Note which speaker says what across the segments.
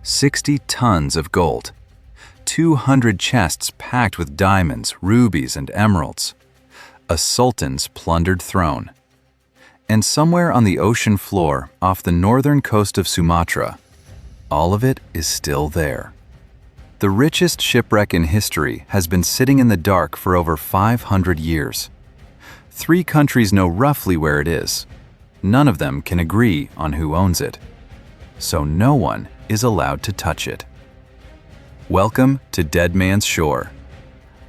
Speaker 1: 60 tons of gold, 200 chests packed with diamonds, rubies, and emeralds, a sultan's plundered throne. And somewhere on the ocean floor off the northern coast of Sumatra, all of it is still there. The richest shipwreck in history has been sitting in the dark for over 500 years. 3 countries know roughly where it is. None of them can agree on who owns it. So no one is allowed to touch it. Welcome to Deadman's Shore.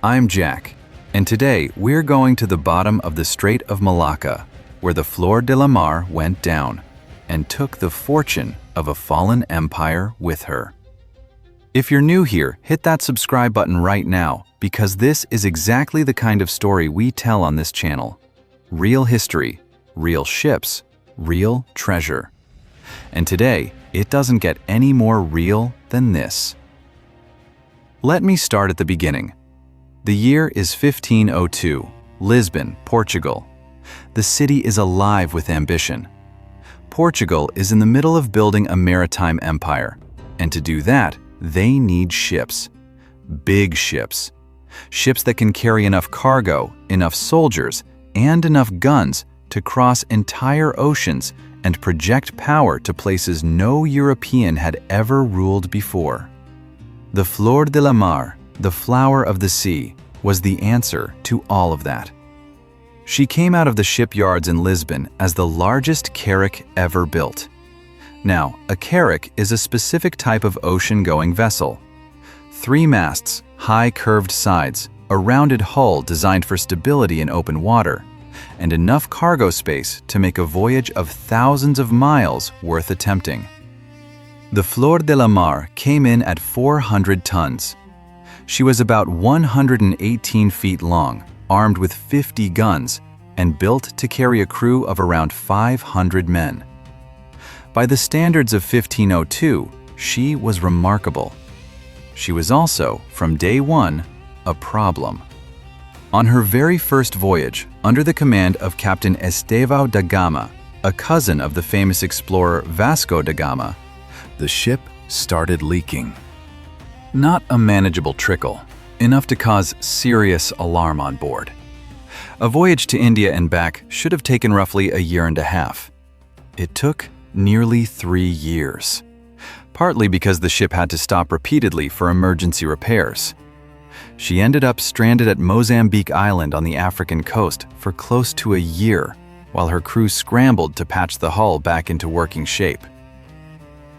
Speaker 1: I'm Jack, and today we're going to the bottom of the Strait of Malacca, where the Flor de la Mar went down and took the fortune of a fallen empire with her. If you're new here, hit that subscribe button right now, because this is exactly the kind of story we tell on this channel. Real history, real ships, real treasure. And today, it doesn't get any more real than this. Let me start at the beginning. The year is 1502, Lisbon, Portugal. The city is alive with ambition. Portugal is in the middle of building a maritime empire, and to do that, they need ships. Big ships. Ships that can carry enough cargo, enough soldiers, and enough guns to cross entire oceans and project power to places no European had ever ruled before. The Flor de la Mar, the flower of the sea, was the answer to all of that. She came out of the shipyards in Lisbon as the largest carrack ever built. Now, a carrack is a specific type of ocean-going vessel. 3 masts, high curved sides, a rounded hull designed for stability in open water, and enough cargo space to make a voyage of thousands of miles worth attempting. The Flor de la Mar came in at 400 tons. She was about 118 feet long, armed with 50 guns, and built to carry a crew of around 500 men. By the standards of 1502, she was remarkable. She was also, from day one, a problem. On her very first voyage, under the command of Captain Estevão da Gama, a cousin of the famous explorer Vasco da Gama, the ship started leaking. Not a manageable trickle, enough to cause serious alarm on board. A voyage to India and back should have taken roughly a year and a half. It took nearly 3 years, partly because the ship had to stop repeatedly for emergency repairs. She ended up stranded at Mozambique Island on the African coast for close to a year, while her crew scrambled to patch the hull back into working shape.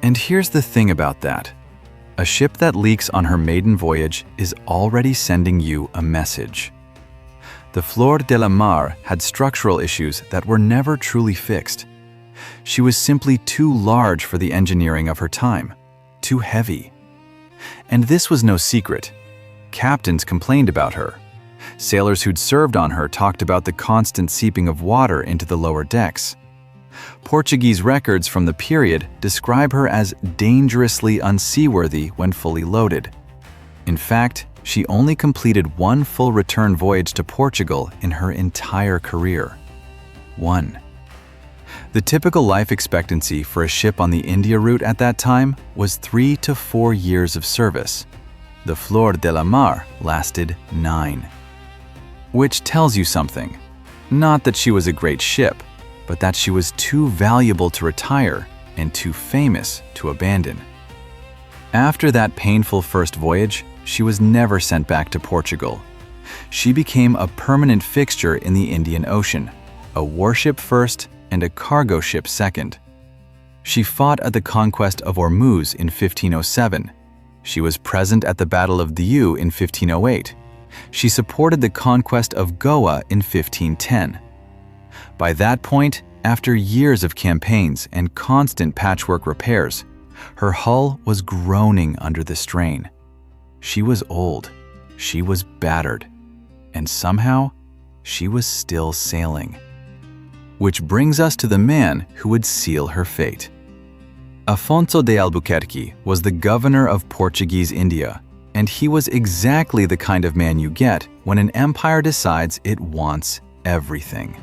Speaker 1: And here's the thing about that. A ship that leaks on her maiden voyage is already sending you a message. The Flor de la Mar had structural issues that were never truly fixed. She was simply too large for the engineering of her time, too heavy. And this was no secret. Captains complained about her. Sailors who'd served on her talked about the constant seeping of water into the lower decks. Portuguese records from the period describe her as dangerously unseaworthy when fully loaded. In fact, she only completed 1 full return voyage to Portugal in her entire career. 1. The typical life expectancy for a ship on the India route at that time was 3 to 4 years of service. The Flor de la Mar lasted 9. Which tells you something. Not that she was a great ship, but that she was too valuable to retire and too famous to abandon. After that painful first voyage, she was never sent back to Portugal. She became a permanent fixture in the Indian Ocean, a warship first and a cargo ship second. She fought at the conquest of Ormuz in 1507. She was present at the Battle of Diu in 1508. She supported the conquest of Goa in 1510. By that point, after years of campaigns and constant patchwork repairs, her hull was groaning under the strain. She was old, she was battered, and somehow, she was still sailing. Which brings us to the man who would seal her fate. Afonso de Albuquerque was the governor of Portuguese India, and he was exactly the kind of man you get when an empire decides it wants everything.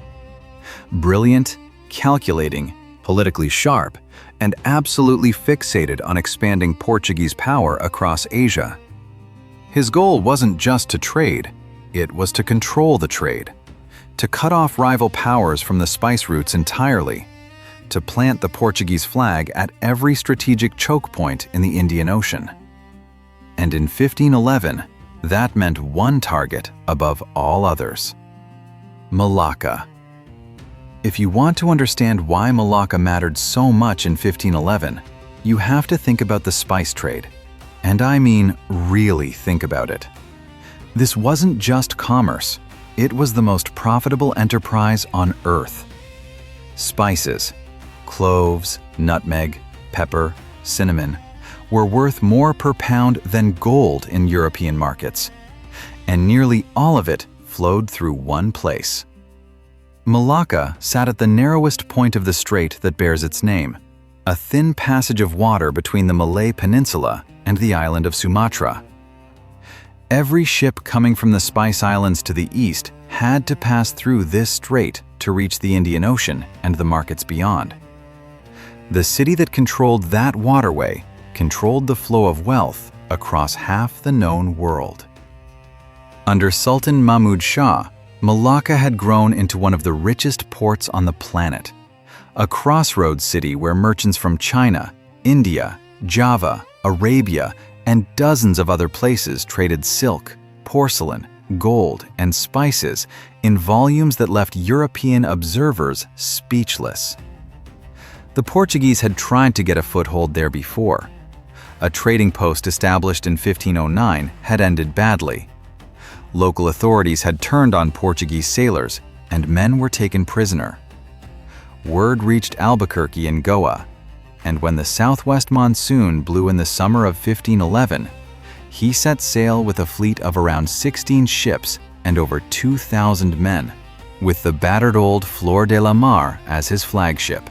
Speaker 1: Brilliant, calculating, politically sharp, and absolutely fixated on expanding Portuguese power across Asia. His goal wasn't just to trade, it was to control the trade, to cut off rival powers from the spice routes entirely, to plant the Portuguese flag at every strategic choke point in the Indian Ocean. And in 1511, that meant one target above all others: Malacca. If you want to understand why Malacca mattered so much in 1511, you have to think about the spice trade. And I mean really think about it. This wasn't just commerce, it was the most profitable enterprise on earth. Spices, cloves, nutmeg, pepper, cinnamon, were worth more per pound than gold in European markets. And nearly all of it flowed through one place. Malacca sat at the narrowest point of the strait that bears its name, a thin passage of water between the Malay Peninsula and the island of Sumatra. Every ship coming from the Spice Islands to the east had to pass through this strait to reach the Indian Ocean and the markets beyond. The city that controlled that waterway controlled the flow of wealth across half the known world. Under Sultan Mahmud Shah, Malacca had grown into one of the richest ports on the planet, a crossroads city where merchants from China, India, Java, Arabia, and dozens of other places traded silk, porcelain, gold, and spices in volumes that left European observers speechless. The Portuguese had tried to get a foothold there before. A trading post established in 1509 had ended badly. Local authorities had turned on Portuguese sailors, and men were taken prisoner. Word reached Albuquerque in Goa, and when the southwest monsoon blew in the summer of 1511, he set sail with a fleet of around 16 ships and over 2,000 men, with the battered old Flor de la Mar as his flagship.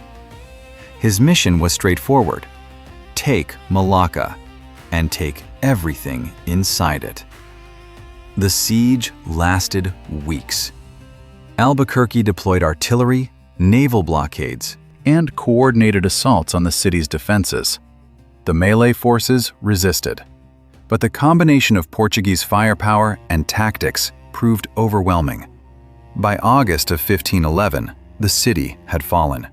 Speaker 1: His mission was straightforward: take Malacca, and take everything inside it. The siege lasted weeks. Albuquerque deployed artillery, naval blockades, and coordinated assaults on the city's defenses. The Malay forces resisted, but the combination of Portuguese firepower and tactics proved overwhelming. By August of 1511, the city had fallen.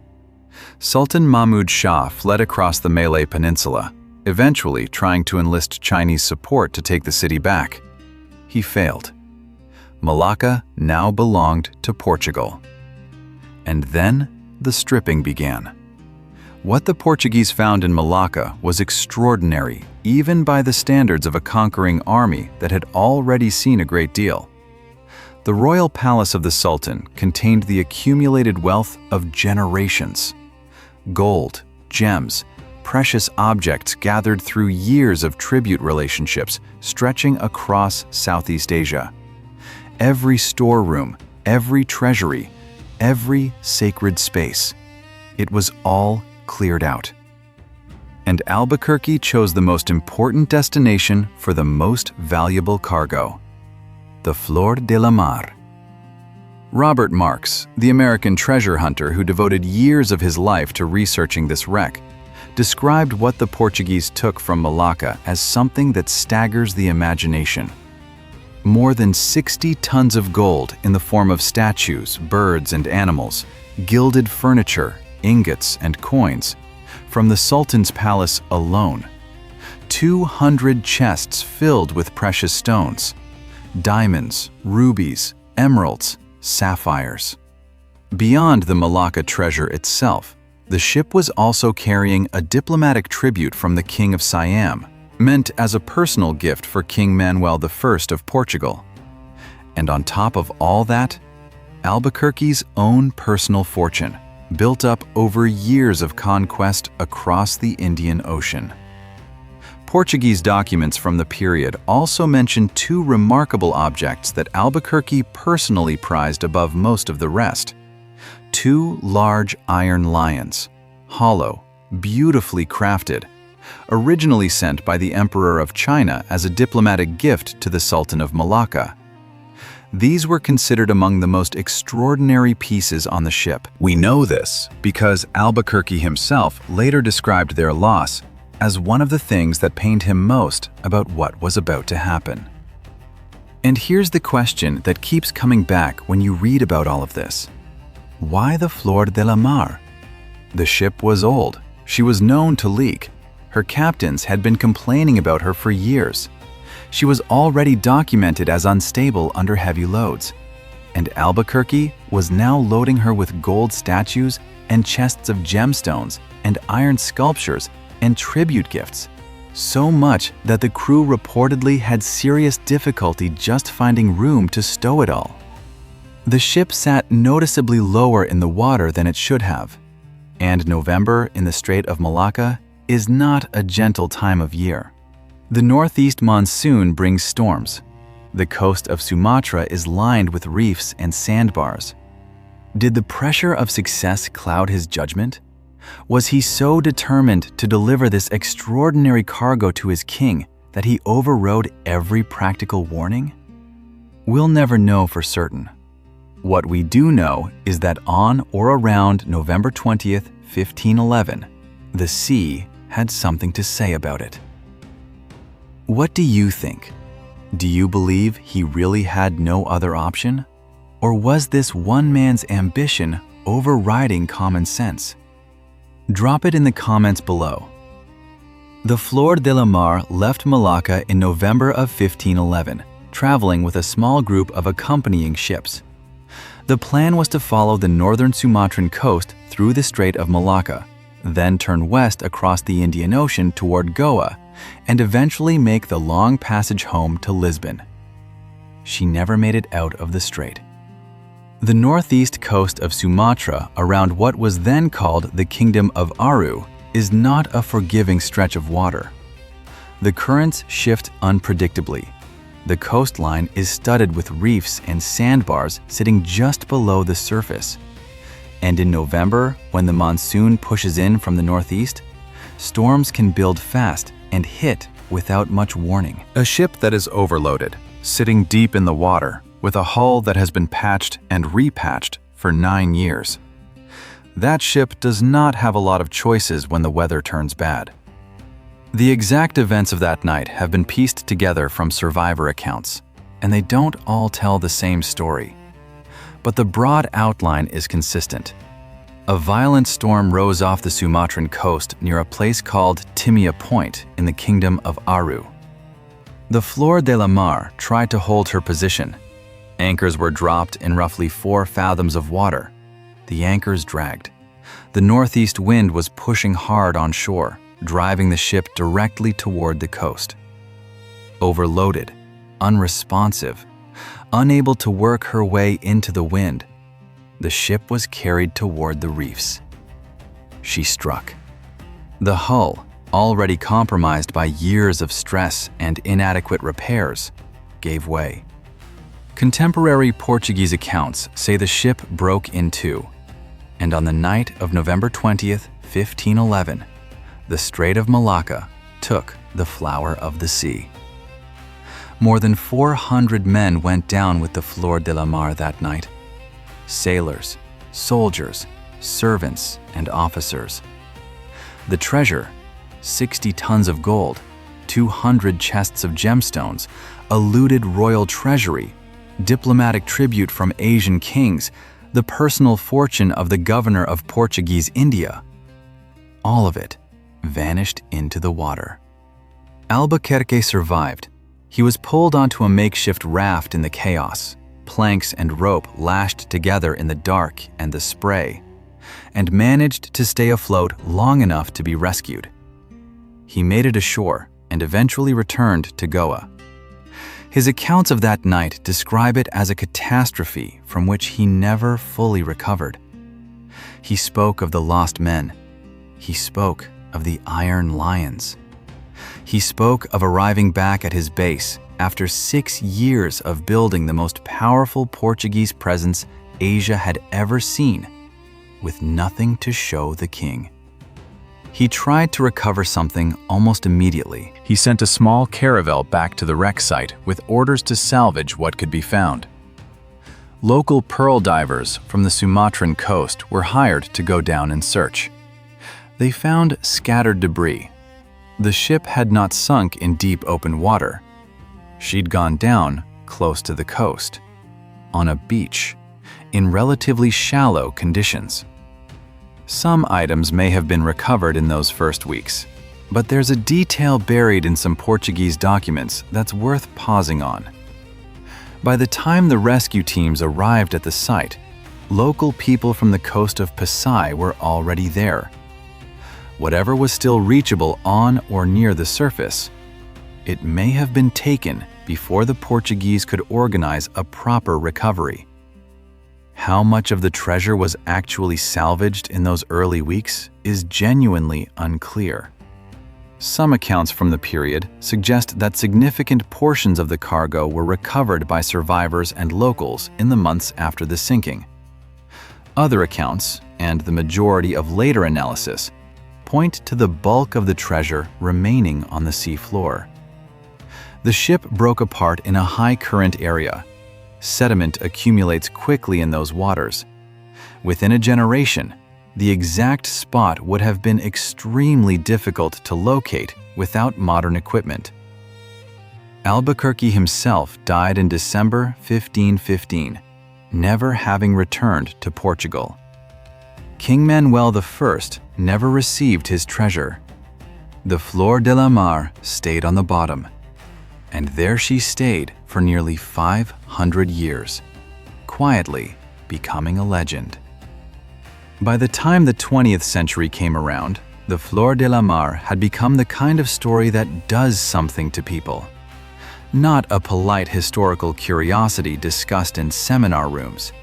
Speaker 1: Sultan Mahmud Shah fled across the Malay Peninsula, eventually trying to enlist Chinese support to take the city back. He failed. Malacca now belonged to Portugal. And then the stripping began. What the Portuguese found in Malacca was extraordinary, even by the standards of a conquering army that had already seen a great deal. The royal palace of the Sultan contained the accumulated wealth of generations. Gold, gems, precious objects gathered through years of tribute relationships stretching across Southeast Asia. Every storeroom, every treasury, every sacred space. It was all cleared out. And Albuquerque chose the most important destination for the most valuable cargo: the Flor de la Mar. Robert Marx, the American treasure hunter who devoted years of his life to researching this wreck, described what the Portuguese took from Malacca as something that staggers the imagination. More than 60 tons of gold in the form of statues, birds, and animals, gilded furniture, ingots, and coins, from the Sultan's palace alone. 200 chests filled with precious stones, diamonds, rubies, emeralds, sapphires. Beyond the Malacca treasure itself, the ship was also carrying a diplomatic tribute from the King of Siam, meant as a personal gift for King Manuel I of Portugal. And on top of all that, Albuquerque's own personal fortune, built up over years of conquest across the Indian Ocean. Portuguese documents from the period also mention two remarkable objects that Albuquerque personally prized above most of the rest: two large iron lions, hollow, beautifully crafted, originally sent by the Emperor of China as a diplomatic gift to the Sultan of Malacca. These were considered among the most extraordinary pieces on the ship. We know this because Albuquerque himself later described their loss as one of the things that pained him most about what was about to happen. And here's the question that keeps coming back when you read about all of this. Why the Flor de la Mar? The ship was old. She was known to leak. Her captains had been complaining about her for years. She was already documented as unstable under heavy loads. And Albuquerque was now loading her with gold statues and chests of gemstones and iron sculptures and tribute gifts. So much that the crew reportedly had serious difficulty just finding room to stow it all. The ship sat noticeably lower in the water than it should have. And November in the Strait of Malacca is not a gentle time of year. The northeast monsoon brings storms. The coast of Sumatra is lined with reefs and sandbars. Did the pressure of success cloud his judgment? Was he so determined to deliver this extraordinary cargo to his king that he overrode every practical warning? We'll never know for certain. What we do know is that on or around November 20th, 1511, the sea had something to say about it. What do you think? Do you believe he really had no other option? Or was this one man's ambition overriding common sense? Drop it in the comments below. The Flor de la Mar left Malacca in November of 1511, traveling with a small group of accompanying ships. The plan was to follow the northern Sumatran coast through the Strait of Malacca, then turn west across the Indian Ocean toward Goa, and eventually make the long passage home to Lisbon. She never made it out of the strait. The northeast coast of Sumatra, around what was then called the Kingdom of Aru, is not a forgiving stretch of water. The currents shift unpredictably. The coastline is studded with reefs and sandbars sitting just below the surface. And in November, when the monsoon pushes in from the northeast, storms can build fast and hit without much warning. A ship that is overloaded, sitting deep in the water, with a hull that has been patched and repatched for 9 years. That ship does not have a lot of choices when the weather turns bad. The exact events of that night have been pieced together from survivor accounts, and they don't all tell the same story. But the broad outline is consistent. A violent storm rose off the Sumatran coast near a place called Timia Point in the Kingdom of Aru. The Flor de la Mar tried to hold her position. Anchors were dropped in roughly 4 fathoms of water. The anchors dragged. The northeast wind was pushing hard on shore, driving the ship directly toward the coast. Overloaded, unresponsive, unable to work her way into the wind, the ship was carried toward the reefs. She struck. The hull, already compromised by years of stress and inadequate repairs, gave way. Contemporary Portuguese accounts say the ship broke in two, and on the night of November 20th, 1511, the Strait of Malacca took the flower of the sea. More than 400 men went down with the Flor de la Mar that night. Sailors, soldiers, servants, and officers. The treasure, 60 tons of gold, 200 chests of gemstones, a looted royal treasury, diplomatic tribute from Asian kings, the personal fortune of the governor of Portuguese India. All of it vanished into the water. Albuquerque survived. He was pulled onto a makeshift raft in the chaos, planks and rope lashed together in the dark and the spray, and managed to stay afloat long enough to be rescued. He made it ashore and eventually returned to Goa. His accounts of that night describe it as a catastrophe from which he never fully recovered. He spoke of the lost men. He spoke of the iron lions. He spoke of arriving back at his base after 6 years of building the most powerful Portuguese presence Asia had ever seen, with nothing to show the king. He tried to recover something almost immediately. He sent a small caravel back to the wreck site with orders to salvage what could be found. Local pearl divers from the Sumatran coast were hired to go down and search. They found scattered debris. The ship had not sunk in deep open water. She'd gone down close to the coast, on a beach, in relatively shallow conditions. Some items may have been recovered in those first weeks, but there's a detail buried in some Portuguese documents that's worth pausing on. By the time the rescue teams arrived at the site, local people from the coast of Pasai were already there. Whatever was still reachable on or near the surface, it may have been taken before the Portuguese could organize a proper recovery. How much of the treasure was actually salvaged in those early weeks is genuinely unclear. Some accounts from the period suggest that significant portions of the cargo were recovered by survivors and locals in the months after the sinking. Other accounts, and the majority of later analysis, point to the bulk of the treasure remaining on the sea floor. The ship broke apart in a high-current area. Sediment accumulates quickly in those waters. Within a generation, the exact spot would have been extremely difficult to locate without modern equipment. Albuquerque himself died in December 1515, never having returned to Portugal. King Manuel I never received his treasure. The Flor de la Mar stayed on the bottom, and there she stayed for nearly 500 years, quietly becoming a legend. By the time the 20th century came around, the Flor de la Mar had become the kind of story that does something to people. Not a polite historical curiosity discussed in seminar rooms.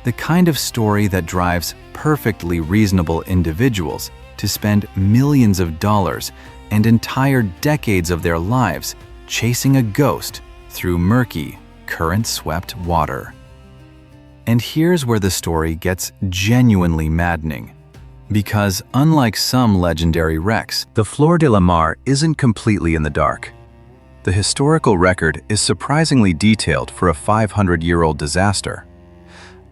Speaker 1: The kind of story that drives perfectly reasonable individuals to spend millions of dollars and entire decades of their lives chasing a ghost through murky, current-swept water. And here's where the story gets genuinely maddening. Because unlike some legendary wrecks, the Flor de la Mar isn't completely in the dark. The historical record is surprisingly detailed for a 500-year-old disaster.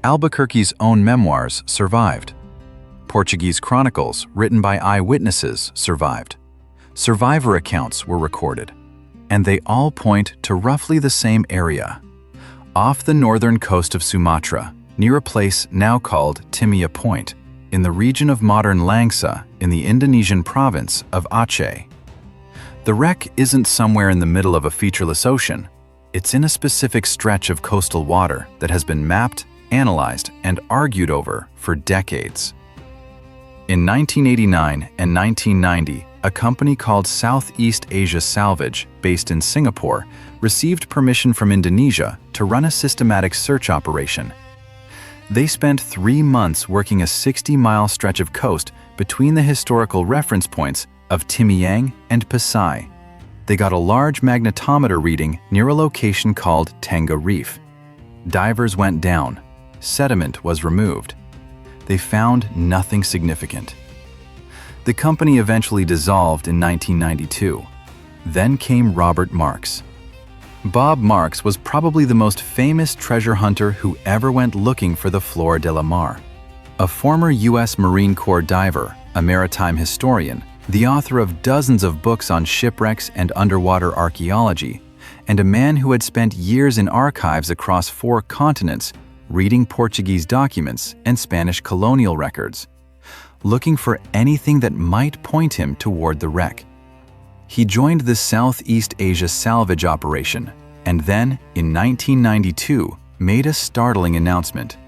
Speaker 1: Albuquerque's own memoirs survived. Portuguese chronicles written by eyewitnesses survived. Survivor accounts were recorded, and they all point to roughly the same area. Off the northern coast of Sumatra, near a place now called Timia Point, in the region of modern Langsa in the Indonesian province of Aceh. The wreck isn't somewhere in the middle of a featureless ocean. It's in a specific stretch of coastal water that has been mapped, analyzed, and argued over for decades. In 1989 and 1990, a company called Southeast Asia Salvage, based in Singapore, received permission from Indonesia to run a systematic search operation. They spent 3 months working a 60-mile stretch of coast between the historical reference points of Timiang and Pasai. They got a large magnetometer reading near a location called Tanga Reef. Divers went down. Sediment was removed. They found nothing significant. The company eventually dissolved in 1992. Then came Robert Marx. Bob Marx was probably the most famous treasure hunter who ever went looking for the Flor de la Mar. A former U.S. Marine Corps diver, a maritime historian, the author of dozens of books on shipwrecks and underwater archaeology, and a man who had spent years in archives across 4 continents, reading Portuguese documents and Spanish colonial records, looking for anything that might point him toward the wreck. He joined the Southeast Asia salvage operation, and then, in 1992, made a startling announcement.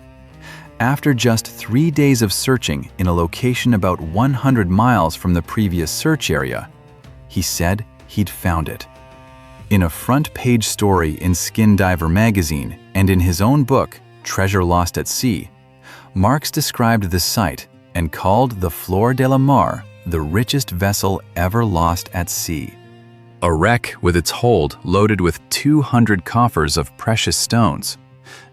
Speaker 1: After just 3 days of searching in a location about 100 miles from the previous search area, he said he'd found it. In a front-page story in Skin Diver magazine and in his own book, Treasure Lost at Sea, Marx described the site and called the Flor de la Mar the richest vessel ever lost at sea. A wreck with its hold loaded with 200 coffers of precious stones,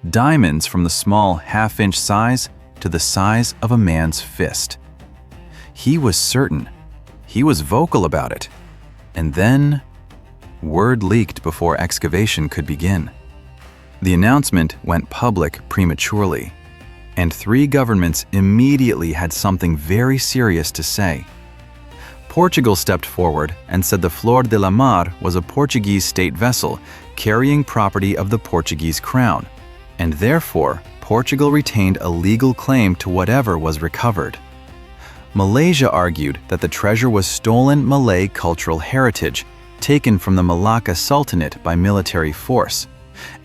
Speaker 1: diamonds from the small half-inch size to the size of a man's fist. He was certain. He was vocal about it. And then, word leaked before excavation could begin. The announcement went public prematurely, and 3 governments immediately had something very serious to say. Portugal stepped forward and said the Flor de la Mar was a Portuguese state vessel carrying property of the Portuguese crown, and therefore Portugal retained a legal claim to whatever was recovered. Malaysia argued that the treasure was stolen Malay cultural heritage taken from the Malacca Sultanate by military force,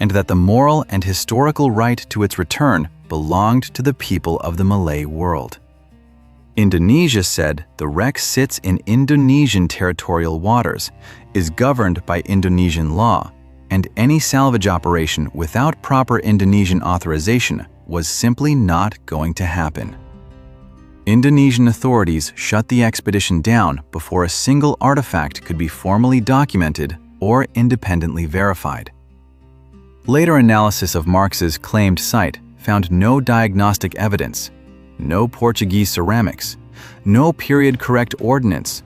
Speaker 1: and that the moral and historical right to its return belonged to the people of the Malay world. Indonesia said the wreck sits in Indonesian territorial waters, is governed by Indonesian law, and any salvage operation without proper Indonesian authorization was simply not going to happen. Indonesian authorities shut the expedition down before a single artifact could be formally documented or independently verified. Later analysis of Marx's claimed site found no diagnostic evidence, no Portuguese ceramics, no period-correct ordnance,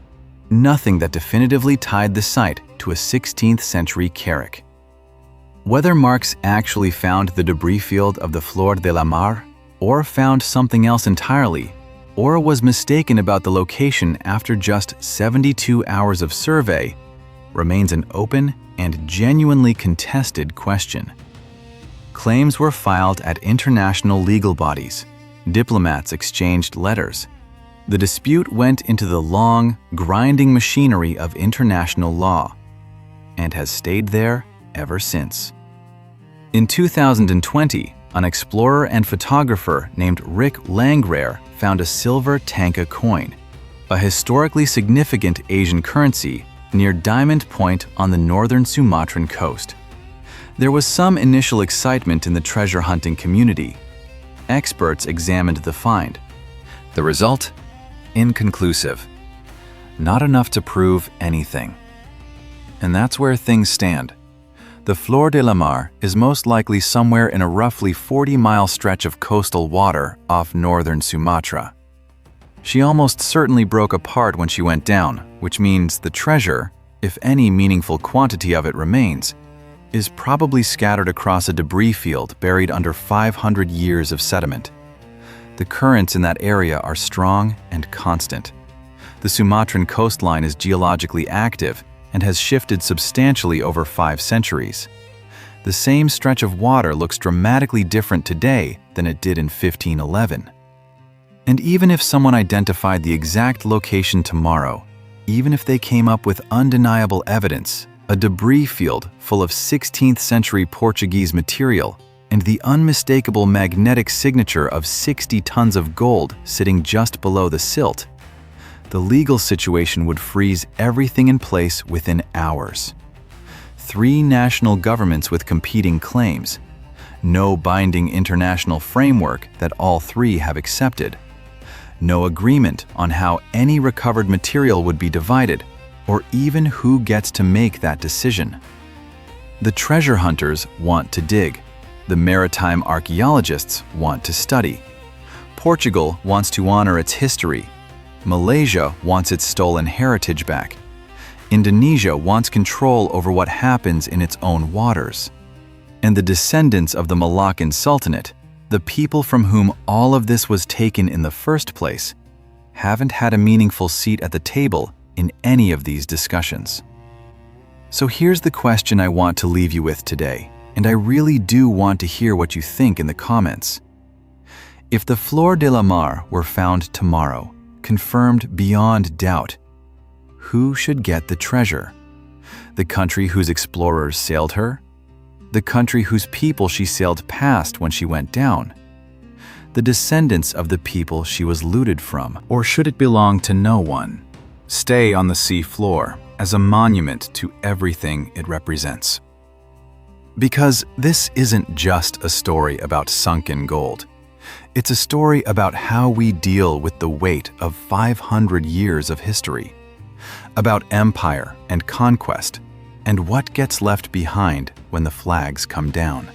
Speaker 1: nothing that definitively tied the site to a 16th century carrack. Whether Marx actually found the debris field of the Flor de la Mar, or found something else entirely, or was mistaken about the location after just 72 hours of survey, remains an open and genuinely contested question. Claims were filed at international legal bodies. Diplomats exchanged letters. The dispute went into the long, grinding machinery of international law, and has stayed there ever since. In 2020, an explorer and photographer named Rick Langrare found a silver tanka coin, a historically significant Asian currency near Diamond Point on the northern Sumatran coast. There was some initial excitement in the treasure hunting community. Experts examined the find. The result? Inconclusive. Not enough to prove anything. And that's where things stand. The Flor de la Mar is most likely somewhere in a roughly 40-mile stretch of coastal water off northern Sumatra. She almost certainly broke apart when she went down, which means the treasure, if any meaningful quantity of it remains, is probably scattered across a debris field buried under 500 years of sediment. The currents in that area are strong and constant. The Sumatran coastline is geologically active and has shifted substantially over 5 centuries. The same stretch of water looks dramatically different today than it did in 1511. And even if someone identified the exact location tomorrow, even if they came up with undeniable evidence, a debris field full of 16th century Portuguese material, and the unmistakable magnetic signature of 60 tons of gold sitting just below the silt, the legal situation would freeze everything in place within hours. 3 national governments with competing claims, no binding international framework that all 3 have accepted, no agreement on how any recovered material would be divided, or even who gets to make that decision. The treasure hunters want to dig. The maritime archaeologists want to study. Portugal wants to honor its history. Malaysia wants its stolen heritage back. Indonesia wants control over what happens in its own waters. And the descendants of the Malaccan Sultanate, the people from whom all of this was taken in the first place, haven't had a meaningful seat at the table in any of these discussions. So here's the question I want to leave you with today, and I really do want to hear what you think in the comments. If the Flor de la Mar were found tomorrow, confirmed beyond doubt, who should get the treasure? The country whose explorers sailed her? The country whose people she sailed past when she went down? The descendants of the people she was looted from? Or should it belong to no one? Stay on the sea floor as a monument to everything it represents. Because this isn't just a story about sunken gold. It's a story about how we deal with the weight of 500 years of history, about empire and conquest, and what gets left behind when the flags come down.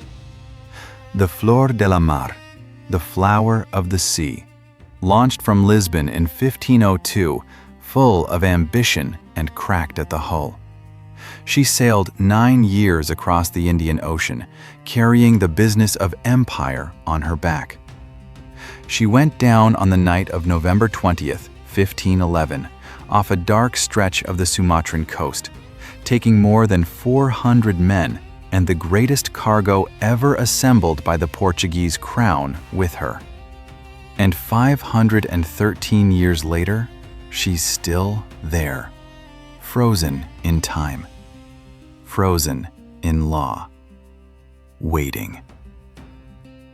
Speaker 1: The Flor de la Mar, the flower of the sea, launched from Lisbon in 1502, full of ambition and cracked at the hull. She sailed 9 years across the Indian Ocean, carrying the business of empire on her back. She went down on the night of November 20th, 1511, off a dark stretch of the Sumatran coast, taking more than 400 men and the greatest cargo ever assembled by the Portuguese crown with her. And 513 years later, she's still there, frozen in time, frozen in law, waiting.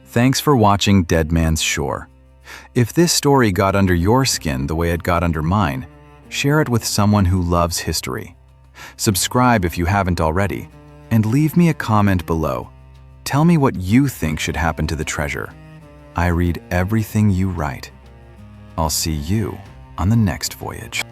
Speaker 1: Thanks for watching Deadman's Shore. If this story got under your skin the way it got under mine, share it with someone who loves history. Subscribe if you haven't already, and leave me a comment below. Tell me what you think should happen to the treasure. I read everything you write. I'll see you on the next voyage.